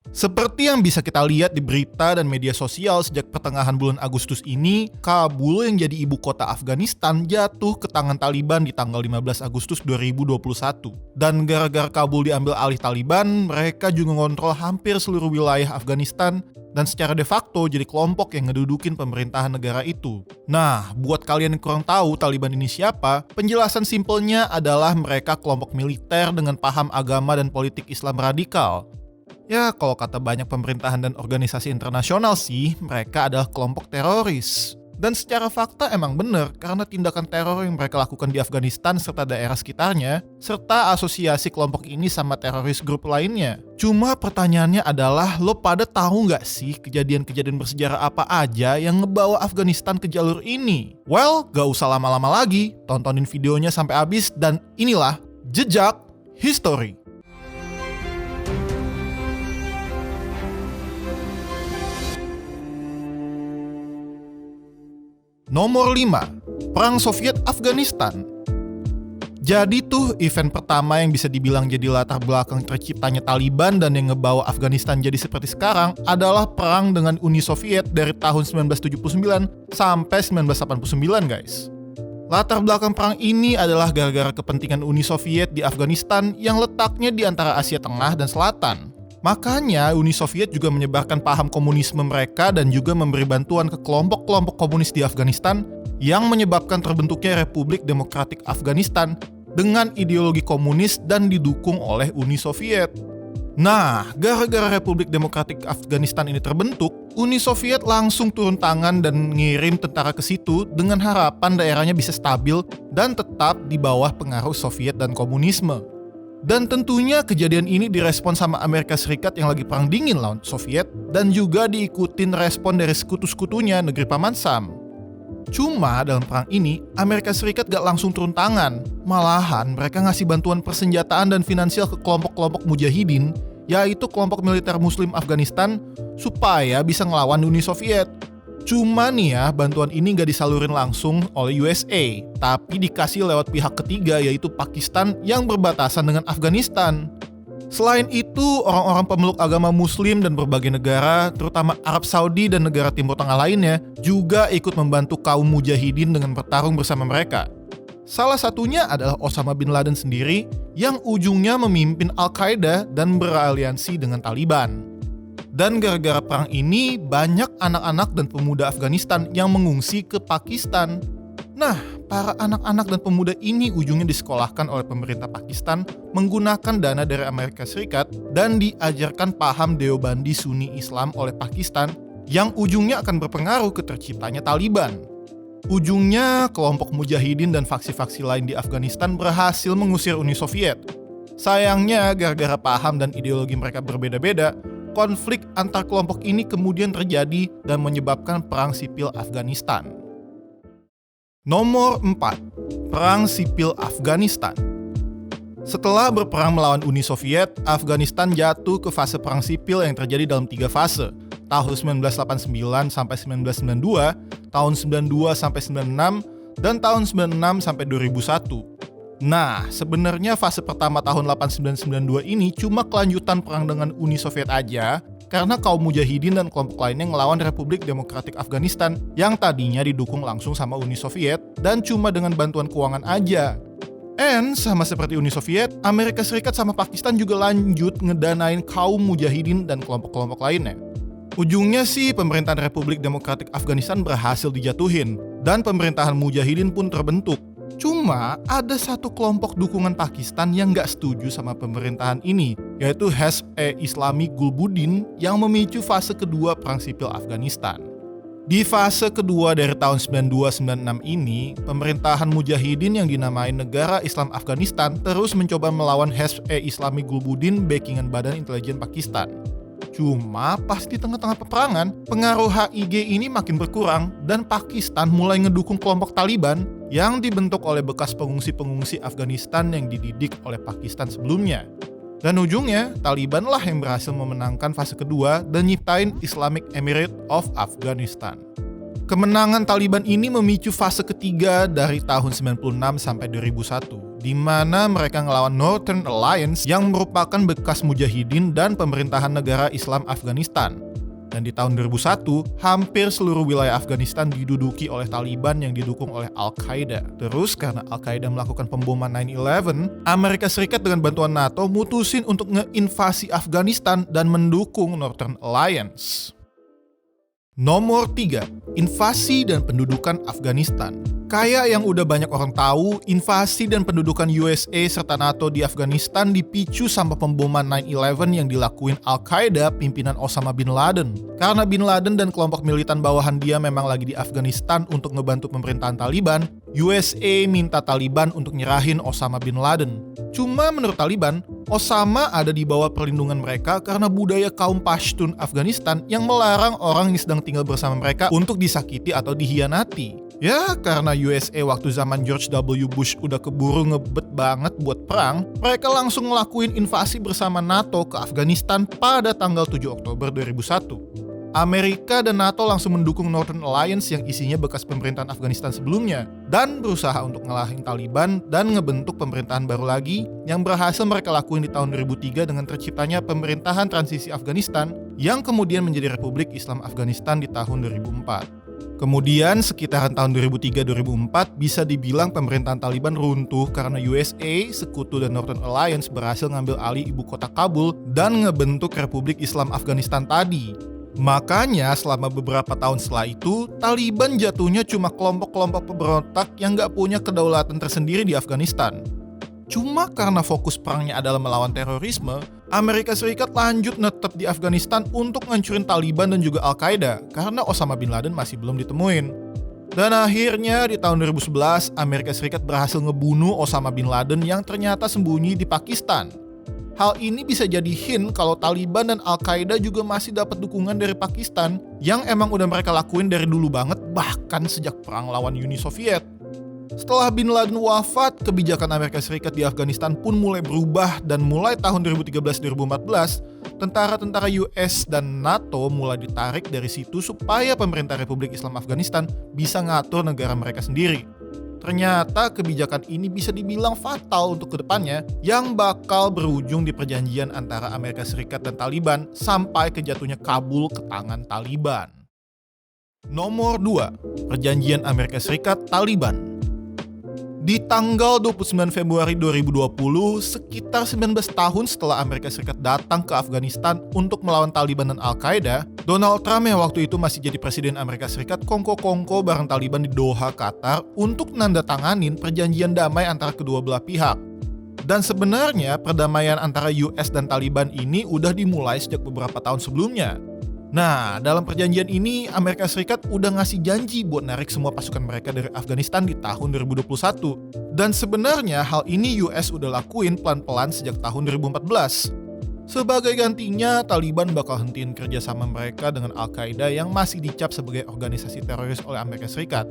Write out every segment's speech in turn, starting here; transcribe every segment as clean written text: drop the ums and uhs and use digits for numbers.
Seperti yang bisa kita lihat di berita dan media sosial sejak pertengahan bulan Agustus ini, Kabul yang jadi ibu kota Afghanistan jatuh ke tangan Taliban di tanggal 15 Agustus 2021. Dan gara-gara Kabul diambil alih Taliban, mereka juga ngontrol hampir seluruh wilayah Afghanistan dan secara de facto jadi kelompok yang ngedudukin pemerintahan negara itu. Nah, buat kalian yang kurang tahu Taliban ini siapa, penjelasan simpelnya adalah mereka kelompok militer dengan paham agama dan politik Islam radikal. Ya, kalau kata banyak pemerintahan dan organisasi internasional sih, mereka adalah kelompok teroris. Dan secara fakta emang bener, karena tindakan teror yang mereka lakukan di Afghanistan serta daerah sekitarnya, serta asosiasi kelompok ini sama teroris grup lainnya. Cuma pertanyaannya adalah, lo pada tahu nggak sih kejadian-kejadian bersejarah apa aja yang ngebawa Afghanistan ke jalur ini? Well, gak usah lama-lama lagi, tontonin videonya sampai habis dan inilah Jejak History. Nomor 5. Perang Soviet Afghanistan. Jadi tuh event pertama yang bisa dibilang jadi latar belakang terciptanya Taliban dan yang ngebawa Afghanistan jadi seperti sekarang adalah perang dengan Uni Soviet dari tahun 1979 sampai 1989 guys. Latar belakang perang ini adalah gara-gara kepentingan Uni Soviet di Afghanistan yang letaknya di antara Asia Tengah dan Selatan. Makanya Uni Soviet juga menyebarkan paham komunisme mereka dan juga memberi bantuan ke kelompok-kelompok komunis di Afghanistan yang menyebabkan terbentuknya Republik Demokratik Afghanistan dengan ideologi komunis dan didukung oleh Uni Soviet. Nah, gara-gara Republik Demokratik Afghanistan ini terbentuk, Uni Soviet langsung turun tangan dan ngirim tentara ke situ dengan harapan daerahnya bisa stabil dan tetap di bawah pengaruh Soviet dan komunisme. Dan tentunya kejadian ini direspon sama Amerika Serikat yang lagi perang dingin lawan Soviet dan juga diikutin respon dari sekutu-sekutunya negeri Paman Sam. Cuma dalam perang ini, Amerika Serikat gak langsung turun tangan. Malahan mereka ngasih bantuan persenjataan dan finansial ke kelompok-kelompok mujahidin, yaitu kelompok militer Muslim Afghanistan, supaya bisa ngelawan Uni Soviet. Cuma nih ya, bantuan ini gak disalurin langsung oleh USA, tapi dikasih lewat pihak ketiga yaitu Pakistan yang berbatasan dengan Afghanistan. Selain itu, orang-orang pemeluk agama Muslim dan berbagai negara, terutama Arab Saudi dan negara Timur Tengah lainnya, juga ikut membantu kaum mujahidin dengan bertarung bersama mereka. Salah satunya adalah Osama bin Laden sendiri yang ujungnya memimpin Al-Qaeda dan beraliansi dengan Taliban. Dan gara-gara perang ini, banyak anak-anak dan pemuda Afghanistan yang mengungsi ke Pakistan. Nah, para anak-anak dan pemuda ini ujungnya disekolahkan oleh pemerintah Pakistan menggunakan dana dari Amerika Serikat dan diajarkan paham Deobandi Sunni Islam oleh Pakistan yang ujungnya akan berpengaruh ke terciptanya Taliban. Ujungnya, kelompok mujahidin dan faksi-faksi lain di Afghanistan berhasil mengusir Uni Soviet. Sayangnya, gara-gara paham dan ideologi mereka berbeda-beda, konflik antar kelompok ini kemudian terjadi dan menyebabkan perang sipil Afghanistan. Nomor 4. Perang Sipil Afghanistan. Setelah berperang melawan Uni Soviet, Afghanistan jatuh ke fase perang sipil yang terjadi dalam 3 fase, tahun 1989 sampai 1992, tahun 92 sampai 96, dan tahun 96 sampai 2001. Nah, sebenarnya fase pertama tahun 8992 ini cuma kelanjutan perang dengan Uni Soviet aja, karena kaum mujahidin dan kelompok lainnya ngelawan Republik Demokratik Afghanistan yang tadinya didukung langsung sama Uni Soviet dan cuma dengan bantuan keuangan aja. And sama seperti Uni Soviet, Amerika Serikat sama Pakistan juga lanjut ngedanain kaum mujahidin dan kelompok-kelompok lainnya. Ujungnya sih pemerintahan Republik Demokratik Afghanistan berhasil dijatuhin dan pemerintahan mujahidin pun terbentuk. Cuma ada satu kelompok dukungan Pakistan yang gak setuju sama pemerintahan ini, yaitu Hezb-e-Islami Gulbuddin yang memicu fase kedua perang sipil Afghanistan. Di fase kedua dari tahun 92-96 ini, pemerintahan mujahidin yang dinamai Negara Islam Afghanistan terus mencoba melawan Hezb-e-Islami Gulbuddin backingan Badan Intelijen Pakistan. Cuma pas di tengah-tengah peperangan, pengaruh HIG ini makin berkurang dan Pakistan mulai ngedukung kelompok Taliban yang dibentuk oleh bekas pengungsi-pengungsi Afghanistan yang dididik oleh Pakistan sebelumnya. Dan ujungnya, Taliban lah yang berhasil memenangkan fase kedua dan nyiptain Islamic Emirate of Afghanistan. Kemenangan Taliban ini memicu fase ketiga dari tahun 96 sampai 2001, di mana mereka ngelawan Northern Alliance yang merupakan bekas mujahidin dan pemerintahan negara Islam Afghanistan. Dan di tahun 2001, hampir seluruh wilayah Afghanistan diduduki oleh Taliban yang didukung oleh Al-Qaeda. Terus karena Al-Qaeda melakukan pemboman 9/11, Amerika Serikat dengan bantuan NATO mutusin untuk ngeinvasi Afghanistan dan mendukung Northern Alliance. Nomor 3, invasi dan pendudukan Afghanistan. Kayak yang udah banyak orang tahu, invasi dan pendudukan USA serta NATO di Afghanistan dipicu sama pemboman 9/11 yang dilakuin Al-Qaeda pimpinan Osama Bin Laden. Karena Bin Laden dan kelompok militan bawahan dia memang lagi di Afghanistan untuk ngebantu pemerintahan Taliban, USA minta Taliban untuk nyerahin Osama Bin Laden. Cuma menurut Taliban, Osama ada di bawah perlindungan mereka karena budaya kaum Pashtun Afghanistan yang melarang orang yang sedang tinggal bersama mereka untuk disakiti atau dihianati. Ya, karena USA waktu zaman George W. Bush udah keburu ngebet banget buat perang, mereka langsung ngelakuin invasi bersama NATO ke Afghanistan pada tanggal 7 Oktober 2001. Amerika dan NATO langsung mendukung Northern Alliance yang isinya bekas pemerintahan Afghanistan sebelumnya dan berusaha untuk ngalahin Taliban dan ngebentuk pemerintahan baru lagi yang berhasil mereka lakuin di tahun 2003 dengan terciptanya pemerintahan transisi Afghanistan yang kemudian menjadi Republik Islam Afghanistan di tahun 2004. Kemudian sekitaran tahun 2003-2004 bisa dibilang pemerintahan Taliban runtuh karena USA, Sekutu dan Northern Alliance berhasil ngambil alih ibu kota Kabul dan ngebentuk Republik Islam Afghanistan tadi. Makanya selama beberapa tahun setelah itu, Taliban jatuhnya cuma kelompok-kelompok pemberontak yang gak punya kedaulatan tersendiri di Afghanistan. Cuma karena fokus perangnya adalah melawan terorisme, Amerika Serikat lanjut netep di Afghanistan untuk ngancurin Taliban dan juga Al-Qaeda karena Osama Bin Laden masih belum ditemuin. Dan akhirnya di tahun 2011, Amerika Serikat berhasil ngebunuh Osama Bin Laden yang ternyata sembunyi di Pakistan. Hal ini bisa jadi hint kalau Taliban dan Al-Qaeda juga masih dapat dukungan dari Pakistan yang emang udah mereka lakuin dari dulu banget, bahkan sejak perang lawan Uni Soviet. Setelah Bin Laden wafat, kebijakan Amerika Serikat di Afghanistan pun mulai berubah dan mulai tahun 2013-2014, tentara-tentara US dan NATO mulai ditarik dari situ supaya pemerintah Republik Islam Afghanistan bisa ngatur negara mereka sendiri. Ternyata kebijakan ini bisa dibilang fatal untuk kedepannya yang bakal berujung di perjanjian antara Amerika Serikat dan Taliban sampai kejatuhnya Kabul ke tangan Taliban. Nomor 2, Perjanjian Amerika Serikat-Taliban. Di tanggal 29 Februari 2020, sekitar 19 tahun setelah Amerika Serikat datang ke Afghanistan untuk melawan Taliban dan Al-Qaeda, Donald Trump yang waktu itu masih jadi Presiden Amerika Serikat kongko-kongko bareng Taliban di Doha, Qatar untuk nandatanganin perjanjian damai antara kedua belah pihak. Dan sebenarnya perdamaian antara US dan Taliban ini udah dimulai sejak beberapa tahun sebelumnya. Nah, dalam perjanjian ini, Amerika Serikat udah ngasih janji buat narik semua pasukan mereka dari Afghanistan di tahun 2021. Dan sebenarnya hal ini US udah lakuin pelan-pelan sejak tahun 2014. Sebagai gantinya, Taliban bakal hentiin kerjasama mereka dengan Al-Qaeda yang masih dicap sebagai organisasi teroris oleh Amerika Serikat.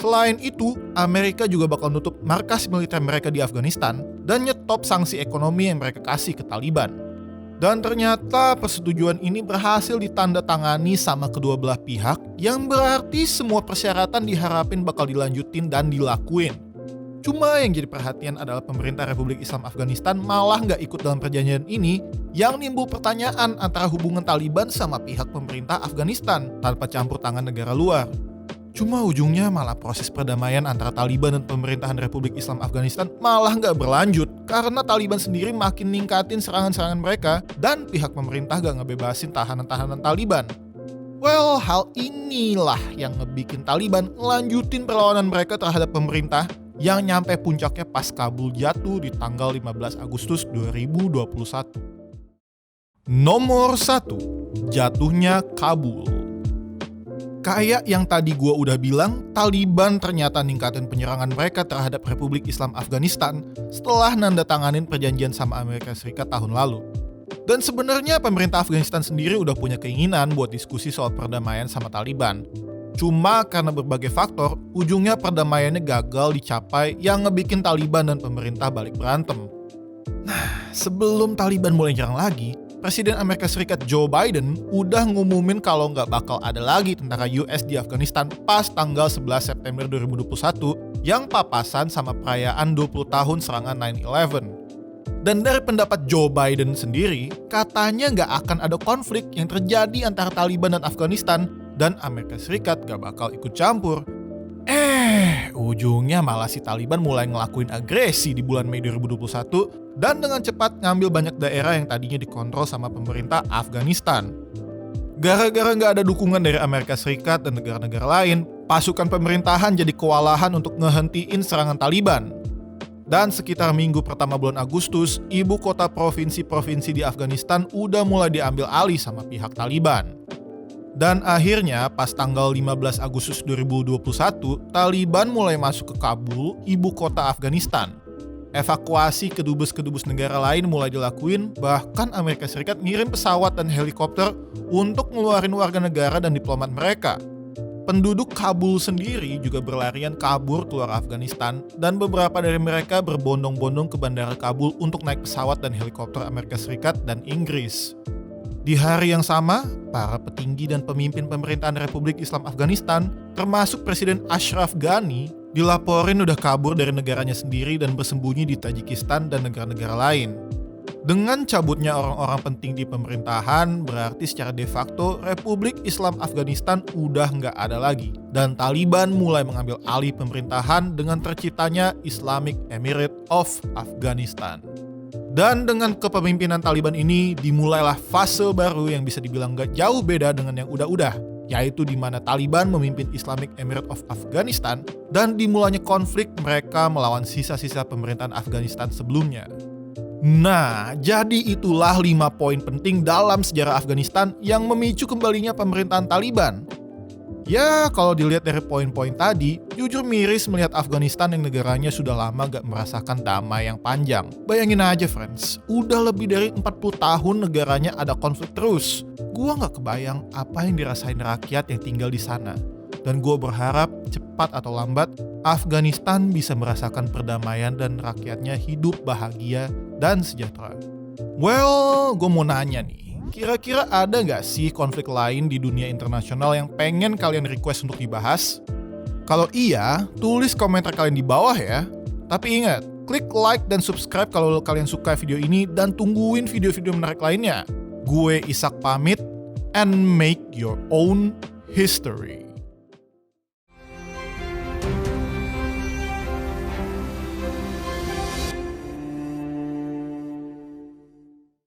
Selain itu, Amerika juga bakal nutup markas militer mereka di Afghanistan dan nyetop sanksi ekonomi yang mereka kasih ke Taliban. Dan ternyata persetujuan ini berhasil ditandatangani sama kedua belah pihak yang berarti semua persyaratan diharapin bakal dilanjutin dan dilakuin. Cuma yang jadi perhatian adalah pemerintah Republik Islam Afghanistan malah nggak ikut dalam perjanjian ini yang nimbul pertanyaan antara hubungan Taliban sama pihak pemerintah Afghanistan tanpa campur tangan negara luar. Cuma ujungnya malah proses perdamaian antara Taliban dan pemerintahan Republik Islam Afghanistan malah nggak berlanjut karena Taliban sendiri makin ningkatin serangan-serangan mereka dan pihak pemerintah nggak ngebebasin tahanan-tahanan Taliban. Well, hal inilah yang ngebikin Taliban lanjutin perlawanan mereka terhadap pemerintah yang nyampe puncaknya pas Kabul jatuh di tanggal 15 Agustus 2021. Nomor 1, jatuhnya Kabul. Kayak yang tadi gue udah bilang, Taliban ternyata ningkatin penyerangan mereka terhadap Republik Islam Afghanistan setelah nandatanganin perjanjian sama Amerika Serikat tahun lalu. Dan sebenarnya pemerintah Afghanistan sendiri udah punya keinginan buat diskusi soal perdamaian sama Taliban. Cuma karena berbagai faktor, ujungnya perdamaiannya gagal dicapai yang ngebikin Taliban dan pemerintah balik berantem. Nah, sebelum Taliban mulai nyerang lagi, Presiden Amerika Serikat Joe Biden udah ngumumin kalau nggak bakal ada lagi tentara US di Afghanistan pas tanggal 11 September 2021 yang papasan sama perayaan 20 tahun serangan 9/11. Dan dari pendapat Joe Biden sendiri, katanya nggak akan ada konflik yang terjadi antara Taliban dan Afghanistan dan Amerika Serikat nggak bakal ikut campur. Ujungnya malah si Taliban mulai ngelakuin agresi di bulan Mei 2021 dan dengan cepat ngambil banyak daerah yang tadinya dikontrol sama pemerintah Afghanistan. Gara-gara nggak ada dukungan dari Amerika Serikat dan negara-negara lain, pasukan pemerintahan jadi kewalahan untuk ngehentiin serangan Taliban. Dan sekitar minggu pertama bulan Agustus, ibu kota provinsi-provinsi di Afghanistan udah mulai diambil alih sama pihak Taliban. Dan akhirnya pas tanggal 15 Agustus 2021, Taliban mulai masuk ke Kabul, ibu kota Afghanistan. Evakuasi kedubes-kedubes negara lain mulai dilakuin, bahkan Amerika Serikat ngirim pesawat dan helikopter untuk ngeluarin warga negara dan diplomat mereka. Penduduk Kabul sendiri juga berlarian kabur keluar Afghanistan dan beberapa dari mereka berbondong-bondong ke bandara Kabul untuk naik pesawat dan helikopter Amerika Serikat dan Inggris. Di hari yang sama, para petinggi dan pemimpin pemerintahan Republik Islam Afghanistan, termasuk Presiden Ashraf Ghani, dilaporin udah kabur dari negaranya sendiri dan bersembunyi di Tajikistan dan negara-negara lain. Dengan cabutnya orang-orang penting di pemerintahan, berarti secara de facto Republik Islam Afghanistan udah nggak ada lagi. Dan Taliban mulai mengambil alih pemerintahan dengan terciptanya Islamic Emirate of Afghanistan. Dan dengan kepemimpinan Taliban ini, dimulailah fase baru yang bisa dibilang gak jauh beda dengan yang udah-udah, yaitu di mana Taliban memimpin Islamic Emirate of Afghanistan dan dimulainya konflik mereka melawan sisa-sisa pemerintahan Afghanistan sebelumnya. Nah, jadi itulah 5 poin penting dalam sejarah Afghanistan yang memicu kembalinya pemerintahan Taliban. Ya, kalau dilihat dari poin-poin tadi, jujur miris melihat Afghanistan yang negaranya sudah lama gak merasakan damai yang panjang. Bayangin aja friends, udah lebih dari 40 tahun negaranya ada konflik terus. Gua gak kebayang apa yang dirasain rakyat yang tinggal di sana. Dan gua berharap cepat atau lambat, Afghanistan bisa merasakan perdamaian dan rakyatnya hidup bahagia dan sejahtera. Well, gua mau nanya nih. Kira-kira ada nggak sih konflik lain di dunia internasional yang pengen kalian request untuk dibahas? Kalau iya, tulis komentar kalian di bawah ya. Tapi ingat, klik like dan subscribe kalau kalian suka video ini dan tungguin video-video menarik lainnya. Gue Ishak pamit, and make your own history.